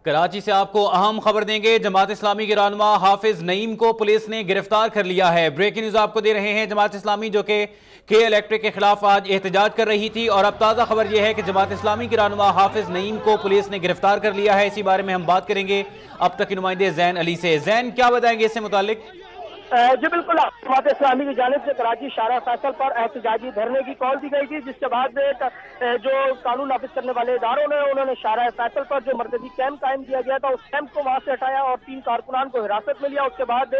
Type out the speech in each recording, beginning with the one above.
کراچی سے آپ کو اہم خبر دیں گے۔ جماعت اسلامی کے رہنما حافظ نعیم کو پولیس نے گرفتار کر لیا ہے۔ بریکنگ نیوز آپ کو دے رہے ہیں۔ جماعت اسلامی جو کہ الیکٹرک کے خلاف آج احتجاج کر رہی تھی، اور اب تازہ خبر یہ ہے کہ جماعت اسلامی کے رہنما حافظ نعیم کو پولیس نے گرفتار کر لیا ہے۔ اسی بارے میں ہم بات کریں گے اب تک کے نمائندے زین علی سے۔ زین، کیا بتائیں گے اس سے متعلق؟ جی بالکل، جماعت اسلامی کی جانب سے کراچی شارع فیصل پر احتجاجی دھرنے کی کال دی گئی تھی، جس کے بعد جو قانون نافذ کرنے والے اداروں نے انہوں نے شارع فیصل پر جو مرکزی کیمپ قائم کیا گیا تھا اس کیمپ کو وہاں سے ہٹایا اور 3 کارکنان کو حراست میں لیا۔ اس کے بعد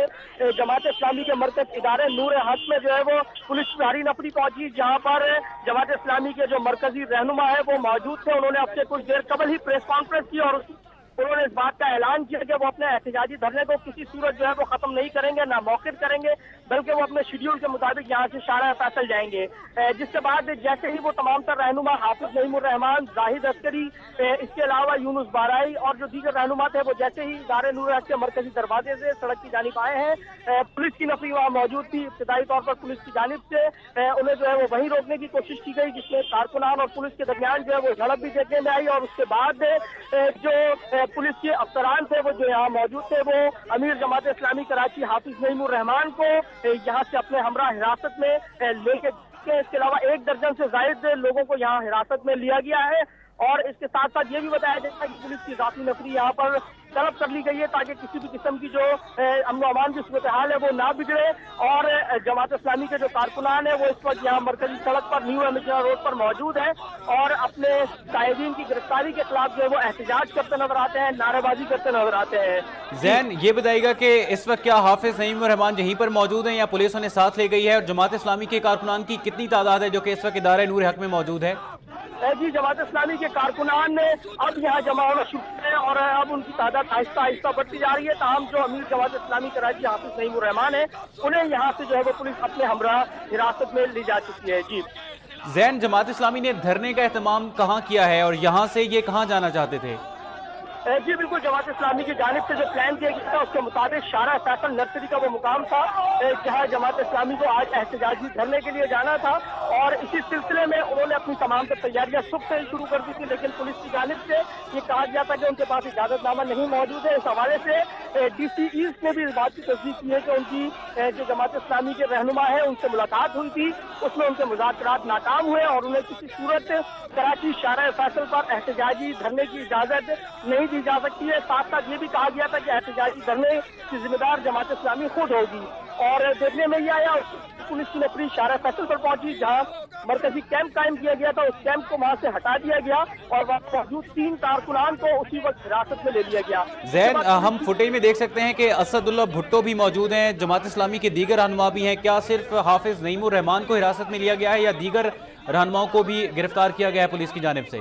جماعت اسلامی کے مرکز ادارے نور حق میں جو ہے وہ پولیس بھاری نفری پہنچی، جہاں پر جماعت اسلامی کے جو مرکزی رہنما ہے وہ موجود تھے۔ انہوں نے اب سے کچھ دیر قبل ہی پریس کانفرنس کی اور انہوں نے اس بات کا اعلان کیا کہ وہ اپنے احتجاجی دھرنے کو کسی صورت جو ہے وہ ختم نہیں کریں گے، نہ موخر کریں گے، بلکہ وہ اپنے شیڈیول کے مطابق یہاں سے شارع فیصل جائیں گے۔ جس کے بعد جیسے ہی وہ تمام تر رہنما حافظ نعیم الرحمان، زاہد عسکری، اس کے علاوہ یونس بارائی اور جو دیگر رہنما تھے وہ جیسے ہی ادارے نور حق کے مرکزی دروازے سے سڑک کی جانب آئے ہیں، پولیس کی نفری وہاں موجود تھی۔ ابتدائی طور پر پولیس کی جانب سے انہیں جو ہے وہ وہیں روکنے کی کوشش کی گئی، جس میں کارکنان اور پولیس کے درمیان جو ہے وہ جھڑپ بھی دیکھنے میں آئی، اور اس کے بعد جو پولیس کے افسران تھے وہ جو یہاں موجود تھے وہ امیر جماعت اسلامی کراچی حافظ نعیم الرحمان کو یہاں سے اپنے ہمراہ حراست میں لے کے، اس کے علاوہ 1 درجن سے زائد لوگوں کو یہاں حراست میں لیا گیا ہے۔ اور اس کے ساتھ ساتھ یہ بھی بتایا جاتا ہے کہ پولیس کی ذاتی نفری یہاں پر طلب کر لی گئی ہے تاکہ کسی بھی قسم کی جو امن و امان کی صورتحال ہے وہ نہ بگڑے۔ اور جماعت اسلامی کے جو کارکنان ہیں وہ اس وقت یہاں مرکزی سڑک پر نیو امیجنا روڈ پر موجود ہیں اور اپنے قائدین کی گرفتاری کے خلاف جو ہے وہ احتجاج کرتے نظر آتے ہیں، نعرے بازی کرتے نظر آتے ہیں۔ زین، یہ بتائیے گا کہ اس وقت کیا حافظ نعیم الرحمان یہیں پر موجود ہیں یا پولیس انہیں ساتھ لے گئی ہے، اور جماعت اسلامی کے کارکنان کی کتنی تعداد ہے جو کہ اس وقت ادارے نور حق میں موجود ہے؟ جی، جماعت اسلامی کے کارکنان نے اب یہاں جمع ہونا شروع ہے اور اب ان کی تعداد آہستہ آہستہ بڑھتی جا رہی ہے۔ تاہم جو امیر جماعت اسلامی کراچی حافظ نعیم الرحمان ہے انہیں یہاں سے جو ہے وہ پولیس اپنے ہمراہ حراست میں لی جا چکی ہے۔ جی زین، جماعت اسلامی نے دھرنے کا اہتمام کہاں کیا ہے اور یہاں سے یہ کہاں جانا چاہتے تھے؟ جی بالکل، جماعت اسلامی کی جانب سے جو پلان کیا گیا تھا اس کے مطابق شارع فیصل نرسری کا وہ مقام تھا جہاں جماعت اسلامی کو آج احتجاجی دھرنے کے لیے جانا تھا، اور اسی سلسلے میں انہوں نے اپنی تمام تر تیاریاں صبح سے شروع کر دی تھی، لیکن پولیس کی جانب سے یہ کہا گیا تھا کہ ان کے پاس اجازت نامہ نہیں موجود ہے۔ اس حوالے سے ڈی سی ایسٹ نے بھی اس بات کی تصدیق کی ہے کہ ان کی جو جماعت اسلامی کے رہنما ہے ان سے ملاقات ہوئی تھی، اس میں ان کے مذاکرات ناکام ہوئے اور انہیں کسی صورت کراچی شارع فیصل پر احتجاجی دھرنے کی اجازت نہیں دی جا سکتی ہے۔ ساتھ ساتھ یہ بھی کہا گیا تھا کہ احتجاجی دھرنے کی ذمہ دار جماعت اسلامی خود ہوگی، اور دیکھنے میں یہ آیا پولیس کی نفری شارع فیصل پر پہنچی جہاں مرکزی کیمپ قائم کیا گیا تھا، اس کیمپ کو وہاں سے ہٹا دیا گیا اور وہاں موجود 3 کارکنان کو اسی وقت حراست میں لے لیا گیا۔ زین، ہم فوٹیج میں دیکھ سکتے ہیں کہ اسد اللہ بھٹو بھی موجود ہیں، جماعت اسلامی کے دیگر رہنما بھی ہیں۔ کیا صرف حافظ نعیم الرحمان کو حراست میں لیا گیا ہے یا دیگر رہنماؤں کو بھی گرفتار کیا گیا ہے پولیس کی جانب سے؟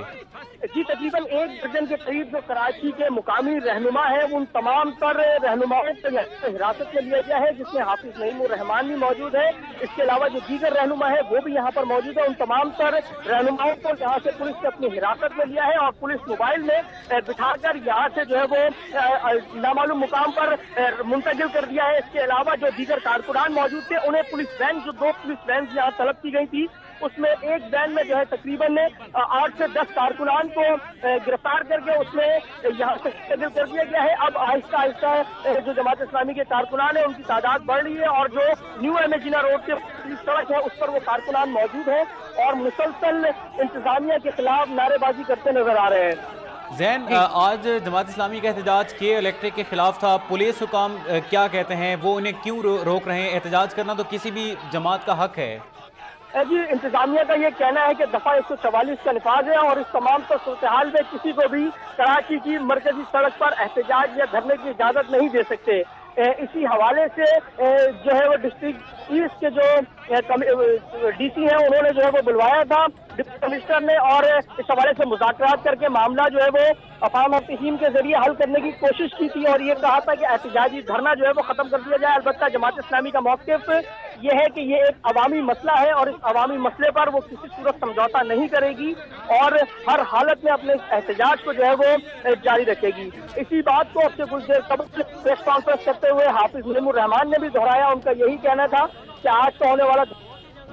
جی، تقریباً 1 درجن کے قریب جو کراچی کے مقامی رہنما ہیں ان تمام تر رہنماؤں کو حراست میں لیا گیا ہے، جس میں حافظ نعیم الرحمان بھی موجود ہے۔ اس کے علاوہ جو دیگر رہنما ہے وہ بھی یہاں پر موجود ہے۔ ان تمام تر رہنماؤں کو یہاں سے پولیس نے اپنی حراست میں لیا ہے اور پولیس موبائل میں بٹھا کر یہاں سے جو ہے وہ نامعلوم مقام پر منتقل کر دیا ہے۔ اس کے علاوہ جو دیگر کارکنان موجود تھے انہیں پولیس وین، جو 2 پولیس وینز یہاں طلب کی گئی تھی، اس میں ایک وین میں جو ہے تقریباً 8 سے 10 کارکنان کو گرفتار کر کے اس میں یہاں سے منتقل کر دیا گیا ہے۔ اب آہستہ آہستہ جو جماعت اسلامی کے کارکنان ہیں ان کی تعداد بڑھ رہی ہے اور جو نیو امیجنا روڈ کے سڑک ہے اس پر وہ کارکنان موجود ہیں اور مسلسل انتظامیہ کے خلاف نعرے بازی کرتے نظر آ رہے ہیں۔ زین، آج جماعت اسلامی کا احتجاج الیکٹرک کے خلاف تھا، پولیس حکام کیا کہتے ہیں؟ وہ انہیں کیوں روک رہے ہیں؟ احتجاج کرنا تو کسی بھی جماعت کا حق ہے۔ جی، انتظامیہ کا یہ کہنا ہے کہ دفعہ 144 کا نفاذ ہے اور اس تمام تر صورتحال میں کسی کو بھی کراچی کی مرکزی سڑک پر احتجاج یا دھرنے کی اجازت نہیں دے سکتے۔ اسی حوالے سے جو ہے وہ ڈسٹرکٹ ایسٹ کے جو ڈی سی ہیں انہوں نے جو ہے وہ بلوایا تھا ڈپٹی کمشنر نے، اور اس حوالے سے مذاکرات کر کے معاملہ جو ہے وہ افہام تفہیم کے ذریعے حل کرنے کی کوشش کی تھی اور یہ کہا تھا کہ احتجاجی دھرنا جو ہے وہ ختم کر دیا جائے۔ البتہ جماعت اسلامی کا موقف یہ ہے کہ یہ ایک عوامی مسئلہ ہے اور اس عوامی مسئلے پر وہ کسی صورت سمجھوتا نہیں کرے گی اور ہر حالت میں اپنے احتجاج کو جو ہے وہ جاری رکھے گی۔ اسی بات کو اب سے کچھ دیر قبل پریس کانفرنس کرتے ہوئے حافظ نعیم الرحمان نے بھی دہرایا۔ ان کا یہی کہنا تھا کہ آج کا ہونے والا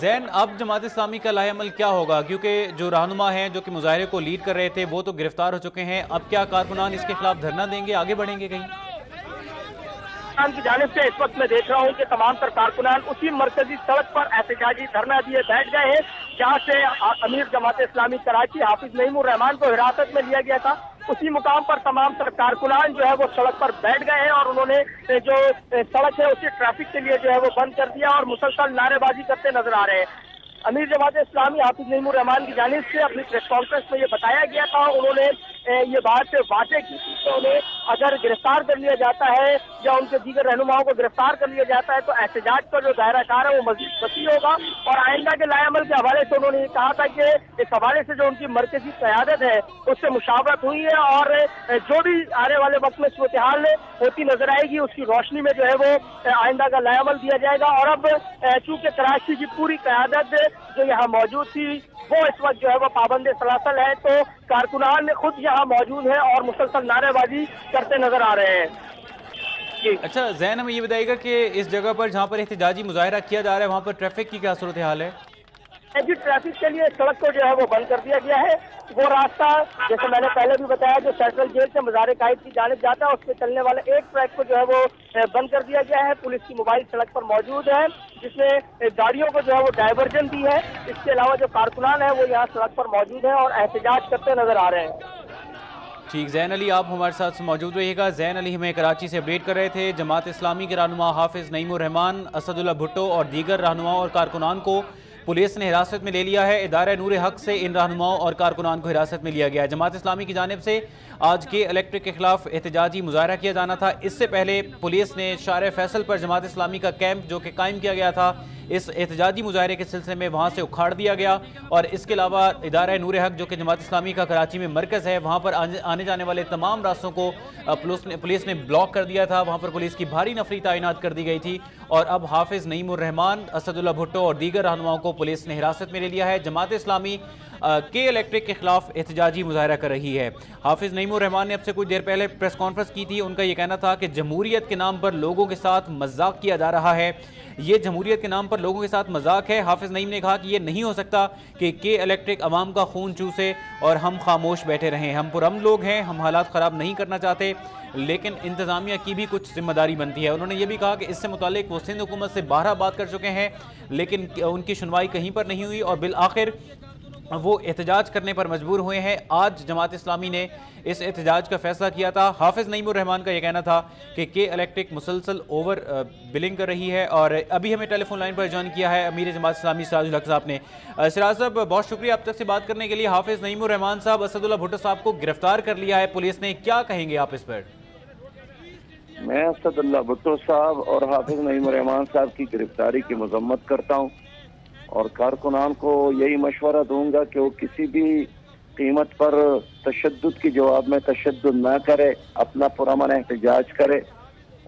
زین اب جماعت اسلامی کا لاہ عمل کیا ہوگا؟ کیونکہ جو رہنما ہیں جو کہ مظاہرے کو لیڈ کر رہے تھے وہ تو گرفتار ہو چکے ہیں، اب کیا کارکنان اس کے خلاف دھرنا دیں گے، آگے بڑھیں گے کہیں؟ کی جانب سے اس وقت میں دیکھ رہا ہوں کہ تمام تر کارکنان اسی مرکزی سڑک پر احتجاجی دھرنا دیے بیٹھ گئے ہیں جہاں سے امیر جماعت اسلامی کراچی حافظ نعیم الرحمان کو حراست میں لیا گیا تھا۔ اسی مقام پر تمام تر کارکنان جو ہے وہ سڑک پر بیٹھ گئے ہیں اور انہوں نے جو سڑک ہے اسی ٹریفک کے لیے جو ہے وہ بند کر دیا اور مسلسل نعرے بازی کرتے نظر آ رہے ہیں۔ امیر جماعت اسلامی حافظ نعیم الرحمان کی جانب سے اپنی پریس کانفرنس میں یہ بتایا گیا تھا، انہوں نے یہ بات واضح کی کہ انہیں اگر گرفتار کر لیا جاتا ہے یا ان کے دیگر رہنماؤں کو گرفتار کر لیا جاتا ہے تو احتجاج کا جو دائرہ کار ہے وہ مزید وسیع ہوگا، اور آئندہ کے لائحہ عمل کے حوالے سے انہوں نے یہ کہا تھا کہ اس حوالے سے جو ان کی مرکزی قیادت ہے اس سے مشاورت ہوئی ہے اور جو بھی آنے والے وقت میں صورتحال ہوتی نظر آئے گی اس کی روشنی میں جو ہے وہ آئندہ کا لائحہ عمل دیا جائے گا۔ اور اب چونکہ کراچی کی پوری قیادت جو یہاں موجود تھی وہ اس وقت جو ہے وہ پابند سلاسل ہے، تو کارکنان خود یہاں موجود ہیں اور مسلسل نعرے بازی کرتے نظر آ رہے ہیں۔ اچھا زین، ہمیں یہ بتائیے گا کہ اس جگہ پر جہاں پر احتجاجی مظاہرہ کیا جا رہا ہے وہاں پر ٹریفک کی کیا صورتحال ہے؟ جی ٹریفک کے لیے سڑک کو جو ہے وہ بند کر دیا گیا ہے، وہ راستہ جیسے میں نے پہلے بھی بتایا جو سینٹرل جیل سے مزار قائد کی جانب جاتا ہے اس پہ چلنے والے ایک ٹریک کو جو ہے وہ بند کر دیا گیا ہے۔ پولیس کی موبائل سڑک پر موجود ہے جس نے گاڑیوں کو جو ہے وہ ڈائیورژن دی ہے۔ اس کے علاوہ جو کارکنان ہیں وہ یہاں سڑک پر موجود ہیں اور احتجاج کرتے نظر آ رہے ہیں۔ ٹھیک، زین علی آپ ہمارے ساتھ موجود رہیے گا۔ زین علی ہمیں کراچی سے اپڈیٹ کر رہے تھے۔ جماعت اسلامی کے رہنما حافظ نعیم الرحمان، اسد اللہ بھٹو اور دیگر رہنماؤں اور کارکنان کو پولیس نے حراست میں لے لیا ہے۔ ادارہ نور حق سے ان رہنماؤں اور کارکنان کو حراست میں لیا گیا ہے۔ جماعت اسلامی کی جانب سے آج کے الیکٹرک کے خلاف احتجاجی مظاہرہ کیا جانا تھا۔ اس سے پہلے پولیس نے شارع فیصل پر جماعت اسلامی کا کیمپ جو کہ قائم کیا گیا تھا اس احتجاجی مظاہرے کے سلسلے میں وہاں سے اکھاڑ دیا گیا، اور اس کے علاوہ ادارہ نور حق جو کہ جماعت اسلامی کا کراچی میں مرکز ہے وہاں پر آنے جانے والے تمام راستوں کو پولیس نے بلاک کر دیا تھا۔ وہاں پر پولیس کی بھاری نفری تعینات کر دی گئی تھی، اور اب حافظ نعیم الرحمان، اسد اللہ بھٹو اور دیگر رہنماؤں کو پولیس نے حراست میں لے لیا ہے۔ جماعت اسلامی کے الیکٹرک کے خلاف احتجاجی مظاہرہ کر رہی ہے۔ حافظ نعیم الرحمان نے اب سے کچھ دیر پہلے پریس کانفرنس کی تھی، ان کا یہ کہنا تھا کہ جمہوریت کے نام پر لوگوں کے ساتھ مذاق کیا جا رہا ہے، یہ جمہوریت کے نام پر لوگوں کے ساتھ مذاق ہے۔ حافظ نعیم نے کہا کہ یہ نہیں ہو سکتا کہ کے الیکٹرک عوام کا خون چوسے اور ہم خاموش بیٹھے رہیں۔ ہم پرامن لوگ ہیں، ہم حالات خراب نہیں کرنا چاہتے، لیکن انتظامیہ کی بھی کچھ ذمہ داری بنتی ہے۔ انہوں نے یہ بھی کہا کہ اس سے متعلق وہ سندھ حکومت سے 12 بات کر چکے ہیں لیکن ان کی سنوائی کہیں پر نہیں ہوئی، اور بالآخر وہ احتجاج کرنے پر مجبور ہوئے ہیں۔ آج جماعت اسلامی نے اس احتجاج کا فیصلہ کیا تھا۔ حافظ نعیم الرحمان کا یہ کہنا تھا کہ کے الیکٹرک مسلسل اوور بلنگ کر رہی ہے، اور ابھی ہمیں ٹیلی فون لائن پر جوائن کیا ہے امیر جماعت اسلامی سراج الحق صاحب نے۔ سراج صاحب بہت شکریہ اب تک سے بات کرنے کے لیے۔ حافظ نعیم الرحمان صاحب، اسد اللہ بھٹو صاحب کو گرفتار کر لیا ہے پولیس نے، کیا کہیں گے آپ اس پر؟ میں اسد اللہ بھٹو صاحب اور حافظ نعیم الرحمان صاحب کی گرفتاری کی مذمت کرتا ہوں، اور کارکنان کو یہی مشورہ دوں گا کہ وہ کسی بھی قیمت پر تشدد کی جواب میں تشدد نہ کرے، اپنا پرامن احتجاج کرے،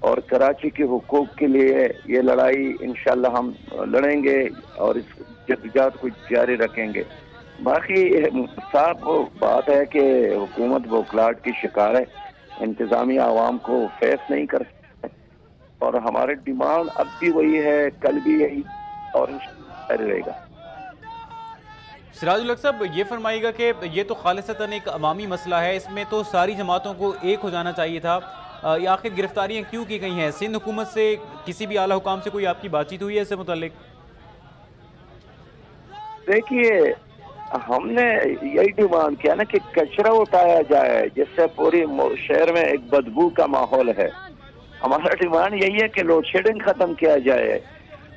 اور کراچی کے حقوق کے لیے یہ لڑائی انشاءاللہ ہم لڑیں گے اور اس جدوجہد کو جاری رکھیں گے۔ باقی صاحب بات ہے کہ حکومت بوکلاٹ کی شکار ہے، انتظامیہ عوام کو فیس نہیں کر سکتے، اور ہمارے ڈیمانڈ اب بھی وہی ہے، کل بھی یہی اور رہے گا۔ سراج الحق صاحب یہ فرمائیے گا کہ یہ تو خالصتاً ایک عوامی مسئلہ ہے، اس میں تو ساری جماعتوں کو ایک ہو جانا چاہیے تھا، یہ آخر گرفتاریاں کیوں کی گئی ہیں؟ سندھ حکومت سے کسی بھی اعلیٰ حکام سے کوئی آپ کی بات چیت ہوئی ہے اس سے متعلق؟ دیکھیے ہم نے یہی ڈیمانڈ کیا نا کہ کچرا اٹھایا جائے جس سے پوری شہر میں ایک بدبو کا ماحول ہے۔ ہمارا ڈیمانڈ یہی ہے کہ لوڈ شیڈنگ ختم کیا جائے،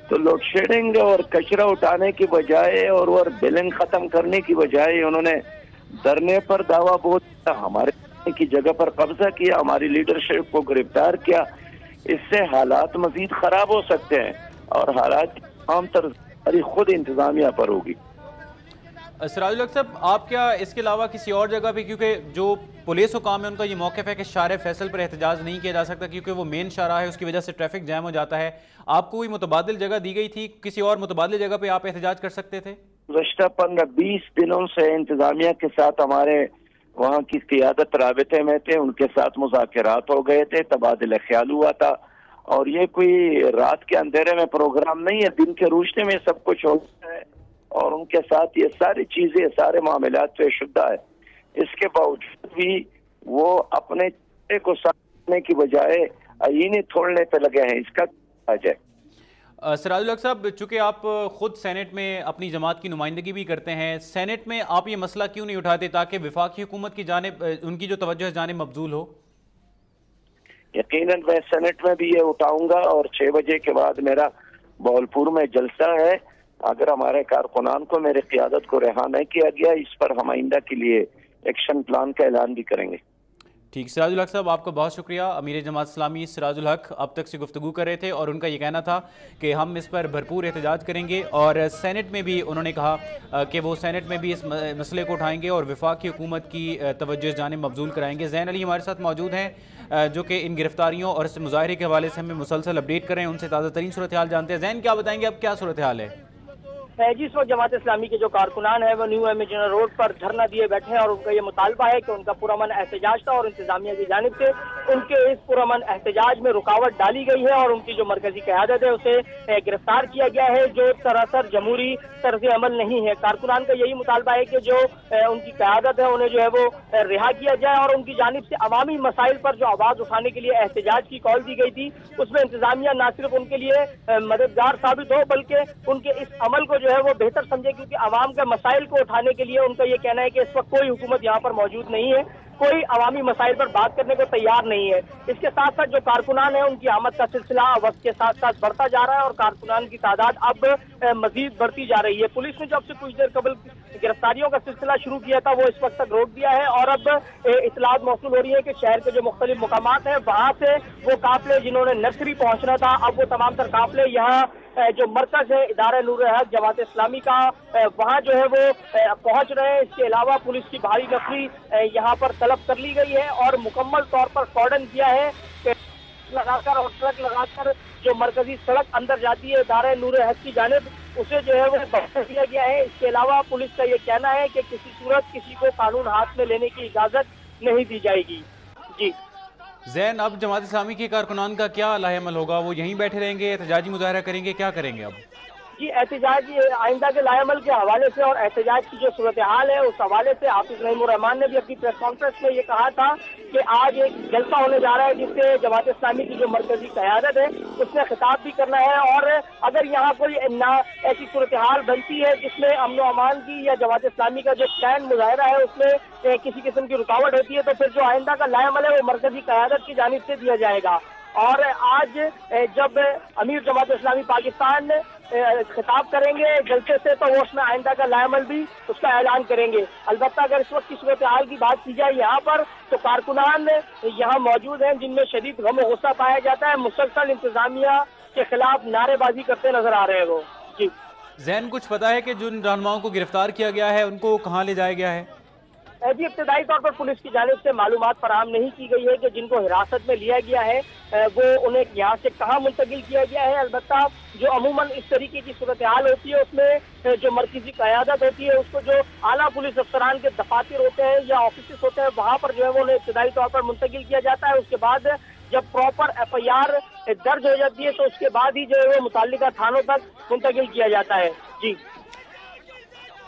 تو لوڈ شیڈنگ اور کچرا اٹھانے کی بجائے اور وہ بلنگ ختم کرنے کی بجائے انہوں نے دھرنے پر دعویٰ بہت ہمارے کی جگہ پر قبضہ کیا، ہماری لیڈرشپ کو گرفتار کیا۔ اس سے حالات مزید خراب ہو سکتے ہیں، اور حالات عام طر خود انتظامیہ پر ہوگی۔ سراج الحق صاحب آپ کیا اس کے علاوہ کسی اور جگہ پہ، کیونکہ جو پولیس حکام ہے ان کا یہ موقف ہے کہ شارع فیصل پر احتجاج نہیں کیا جا سکتا کیونکہ وہ مین شارع ہے، اس کی وجہ سے ٹریفک جام ہو جاتا ہے، آپ کو کوئی متبادل جگہ دی گئی تھی؟ کسی اور متبادل جگہ پہ آپ احتجاج کر سکتے تھے؟ گزشتہ 15-20 دنوں سے انتظامیہ کے ساتھ ہمارے وہاں کی قیادت رابطے میں تھے، ان کے ساتھ مذاکرات ہو گئے تھے، تبادلہ خیال ہوا تھا، اور یہ کوئی رات کے اندھیرے میں پروگرام نہیں ہے، دن کے روشنے میں سب کچھ ہوتا ہے، اور ان کے ساتھ یہ ساری چیزیں، سارے معاملات طے شدہ ہے۔ اس کے باوجود بھی وہ اپنے چہرے کو سامنے کی بجائے آئینے توڑنے پہ لگے ہیں، اس کا کیا جائے؟ سراج الحق صاحب، چونکہ آپ خود سینٹ میں اپنی جماعت کی نمائندگی بھی کرتے ہیں، سینٹ میں آپ یہ مسئلہ کیوں نہیں اٹھاتے تاکہ وفاقی حکومت کی جانب ان کی جو توجہ اس جانب مبذول ہو؟ یقیناً میں سینٹ میں بھی یہ اٹھاؤں گا، اور 6 بجے کے بعد میرا بہولپور میں جلسہ ہے۔ اگر ہمارے کارکنان کو، میری قیادت کو رہا نہیں کیا گیا، اس پر ہم آئندہ کے لیے ایکشن پلان کا اعلان بھی کریں گے۔ ٹھیک، سراج الحق صاحب آپ کا بہت شکریہ۔ امیر جماعت اسلامی سراج الحق اب تک سے گفتگو کر رہے تھے، اور ان کا یہ کہنا تھا کہ ہم اس پر بھرپور احتجاج کریں گے، اور سینٹ میں بھی انہوں نے کہا کہ وہ سینٹ میں بھی اس مسئلے کو اٹھائیں گے اور وفاقی حکومت کی توجہ اس جانب مبذول کرائیں گے۔ زین علی ہمارے ساتھ موجود ہیں جو کہ ان گرفتاریوں اور اس مظاہرے کے حوالے سے ہمیں مسلسل اپڈیٹ کر رہے ہیں، ان سے تازہ ترین صورتحال جانتے ہیں۔ زین، کیا بتائیں گے اب کیا صورتحال ہے؟ جی، اس وقت جماعت اسلامی کے جو کارکنان ہیں وہ نیو امیجنر روڈ پر دھرنا دیے بیٹھے ہیں، اور ان کا یہ مطالبہ ہے کہ ان کا پرامن احتجاج تھا، اور انتظامیہ کی جانب سے ان کے اس پرامن احتجاج میں رکاوٹ ڈالی گئی ہے، اور ان کی جو مرکزی قیادت ہے اسے گرفتار کیا گیا ہے، جو سراسر جمہوری طرز عمل نہیں ہے۔ کارکنان کا یہی مطالبہ ہے کہ جو ان کی قیادت ہے انہیں جو ہے وہ رہا کیا جائے، اور ان کی جانب سے عوامی مسائل پر جو آواز اٹھانے کے لیے احتجاج کی کال دی گئی تھی، اس میں انتظامیہ نہ صرف ان کے لیے مددگار ثابت ہو بلکہ ان کے اس عمل کو جو ہے وہ بہتر سمجھے، کیونکہ عوام کے مسائل کو اٹھانے کے لیے ان کا یہ کہنا ہے کہ اس وقت کوئی حکومت یہاں پر موجود نہیں ہے، کوئی عوامی مسائل پر بات کرنے کو تیار نہیں ہے۔ اس کے ساتھ ساتھ جو کارکنان ہیں ان کی آمد کا سلسلہ وقت کے ساتھ ساتھ بڑھتا جا رہا ہے، اور کارکنان کی تعداد اب مزید بڑھتی جا رہی ہے۔ پولیس نے جو اب سے کچھ دیر قبل گرفتاریوں کا سلسلہ شروع کیا تھا وہ اس وقت تک روک دیا ہے، اور اب اطلاعات موصول ہو رہی ہے کہ شہر کے جو مختلف مقامات ہیں وہاں سے وہ قافلے جنہوں نے نرسری پہنچنا تھا، اب وہ تمام تر قافلے یہاں جو مرکز ہے ادارہ نور حق جماعت اسلامی کا وہاں جو ہے وہ پہنچ رہے ہیں۔ اس کے علاوہ پولیس کی بھاری نفری یہاں پر طلب کر لی گئی ہے، اور مکمل طور پر کارڈن کیا ہے کہ لگا کر اور ٹرک لگا کر جو مرکزی سڑک اندر جاتی ہے ادارہ نور حق کی جانب اسے جو ہے وہ بند کیا گیا ہے۔ اس کے علاوہ پولیس کا یہ کہنا ہے کہ کسی صورت کسی کو قانون ہاتھ میں لینے کی اجازت نہیں دی جائے گی۔ جی زین، اب جماعت اسلامی کے کارکنان کا کیا لاہ عمل ہوگا؟ وہ یہیں بیٹھے رہیں گے، احتجاجی مظاہرہ کریں گے، کیا کریں گے اب؟ جی، احتجاجی آئندہ کے لاہ عمل کے حوالے سے اور احتجاج کی جو صورتحال ہے اس حوالے سے حافظ نعیم الرحمان نے بھی اپنی پریس کانفرنس میں یہ کہا تھا کہ آج ایک جلسہ ہونے جا رہا ہے جس سے جماعت اسلامی کی جو مرکزی قیادت ہے اس نے خطاب بھی کرنا ہے، اور اگر یہاں کوئی ایسی صورتحال بنتی ہے جس میں امن و امان کی یا جماعت اسلامی کا جو اسٹینڈ مظاہرہ ہے اس میں کسی قسم کی رکاوٹ ہوتی ہے تو پھر جو آئندہ کا لاہ عمل ہے وہ مرکزی قیادت کی جانب سے دیا جائے گا۔ اور آج جب امیر جماعت اسلامی پاکستان خطاب کریں گے جلسے سے تو وہ اس میں آئندہ کا لاہ عمل بھی اس کا اعلان کریں گے۔ البتہ اگر اس وقت کی صورتحال کی بات کی جائے یہاں پر تو کارکنان یہاں موجود ہیں جن میں شدید غم و غصہ پایا جاتا ہے، مسلسل انتظامیہ کے خلاف نعرے بازی کرتے نظر آ رہے ہیں وہ۔ جی زین، کچھ پتا ہے کہ جن رہنماؤں کو گرفتار کیا گیا ہے ان کو کہاں لے جایا گیا ہے؟ جی، ابتدائی طور پر پولیس کی جانب سے معلومات فراہم نہیں کی گئی ہے کہ جن کو حراست میں لیا گیا ہے وہ انہیں یہاں سے کہاں منتقل کیا گیا ہے۔ البتہ جو عموماً اس طریقے کی صورتحال ہوتی ہے اس میں جو مرکزی قیادت ہوتی ہے اس کو جو اعلیٰ پولیس افسران کے دفاتر ہوتے ہیں یا آفیسز ہوتے ہیں وہاں پر جو ہے وہ انہیں ابتدائی طور پر منتقل کیا جاتا ہے۔ اس کے بعد جب پراپر ایف آئی آر درج ہو جاتی ہے تو اس کے بعد ہی جو ہے وہ متعلقہ تھانوں تک منتقل کیا جاتا ہے۔ جی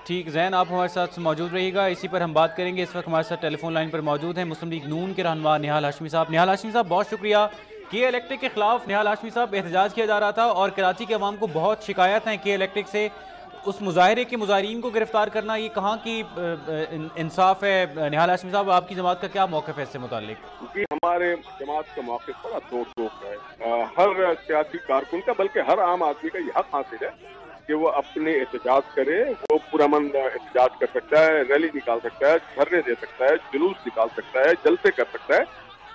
ٹھیک، زین آپ ہمارے ساتھ موجود رہیے گا، اسی پر ہم بات کریں گے۔ اس وقت ہمارے ساتھ ٹیلی فون لائن پر موجود ہیں مسلم لیگ نون کے رہنما نہال ہاشمی صاحب۔ نہال ہاشمی صاحب بہت شکریہ۔ کے الیکٹرک کے خلاف نہال ہاشمی صاحب احتجاج کیا جا رہا تھا اور کراچی کے عوام کو بہت شکایت ہیں کے الیکٹرک سے، اس مظاہرے کے مظاہرین کو گرفتار کرنا یہ کہاں کی انصاف ہے؟ نہال ہاشمی صاحب آپ کی جماعت کا کیا موقف ہے اس سے متعلق؟ جی، ہمارے جماعت کا موقف بڑا دو ٹوک ہے۔ ہر سیاسی کارکن کا بلکہ ہر عام آدمی کا یہ حق حاصل ہے کہ وہ اپنے احتجاج کرے، وہ پرامن احتجاج کر سکتا ہے، ریلی نکال سکتا ہے، دھرنے دے سکتا ہے، جلوس نکال سکتا ہے، جلسے کر سکتا ہے۔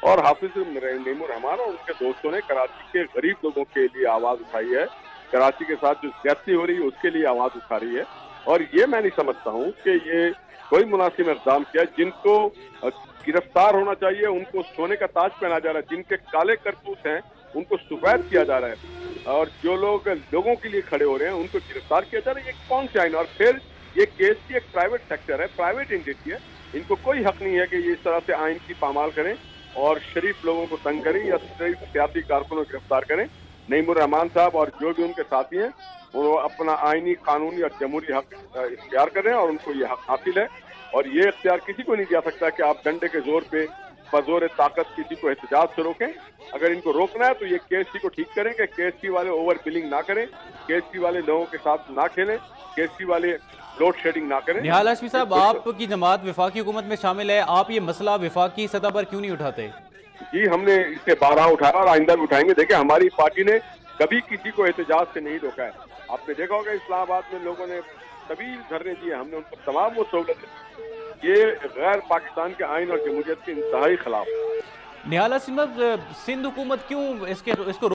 اور حافظ نعیم الرحمان اور ان کے دوستوں نے کراچی کے غریب لوگوں کے لیے آواز اٹھائی ہے، کراچی کے ساتھ جو زیادتی ہو رہی ہے اس کے لیے آواز اٹھا رہی ہے، اور یہ میں نہیں سمجھتا ہوں کہ یہ کوئی مناسب اقدام کیا۔ جن کو گرفتار ہونا چاہیے ان کو سونے کا تاج پہنا جا رہا ہے، جن کے کالے کرتوت ہیں ان کو سفید کیا جا رہا ہے، اور جو لوگ لوگوں کے لیے کھڑے ہو رہے ہیں ان کو گرفتار کیا جا رہا ہے۔ یہ کون سے آئین؟ اور پھر یہ کیس کی ایک پرائیویٹ سیکٹر ہے، پرائیویٹ انٹیٹی ہے، ان کو کوئی حق نہیں ہے کہ یہ اس طرح سے آئین کی پامال کریں۔ اور شریف لوگوں کو تنگ کریں یا شریف سیاسی کارکنوں کو گرفتار کریں. نعیم الرحمان صاحب اور جو بھی ان کے ساتھی ہیں وہ اپنا آئینی قانونی اور جمہوری حق اختیار کریں اور ان کو یہ حق حاصل ہے. اور یہ اختیار کسی کو نہیں دیا سکتا کہ آپ ڈنڈے کے زور پہ بزور طاقت کسی کو احتجاج سے روکیں. اگر ان کو روکنا ہے تو یہ کے ایس سی کو ٹھیک کریں کہ کے ایس سی والے اوور بلنگ نہ کریں, کے ایس سی والے لوگوں کے ساتھ نہ کھیلیں, کے ایس سی والے لوڈ شیڈنگ نہ کریں. نہال ہاشمی صاحب, آپ کی جماعت وفاقی حکومت میں شامل ہے, آپ یہ مسئلہ وفاقی سطح پر کیوں نہیں اٹھاتے؟ جی ہم نے اس سے بارہ اٹھایا اور آئندہ بھی اٹھائیں گے. دیکھیں ہماری پارٹی نے کبھی کسی کو احتجاج سے نہیں روکا ہے. آپ نے دیکھا ہوگا اسلام آباد میں لوگوں نے طویل دھرنے دیے, ہم نے ان کو تمام وہ سہولتیں. یہ غیر پاکستان کے آئین اور جمہوریت کے انتہائی خلاف. نہال ہاشمی صاحب, سندھ حکومت کیوں اس کو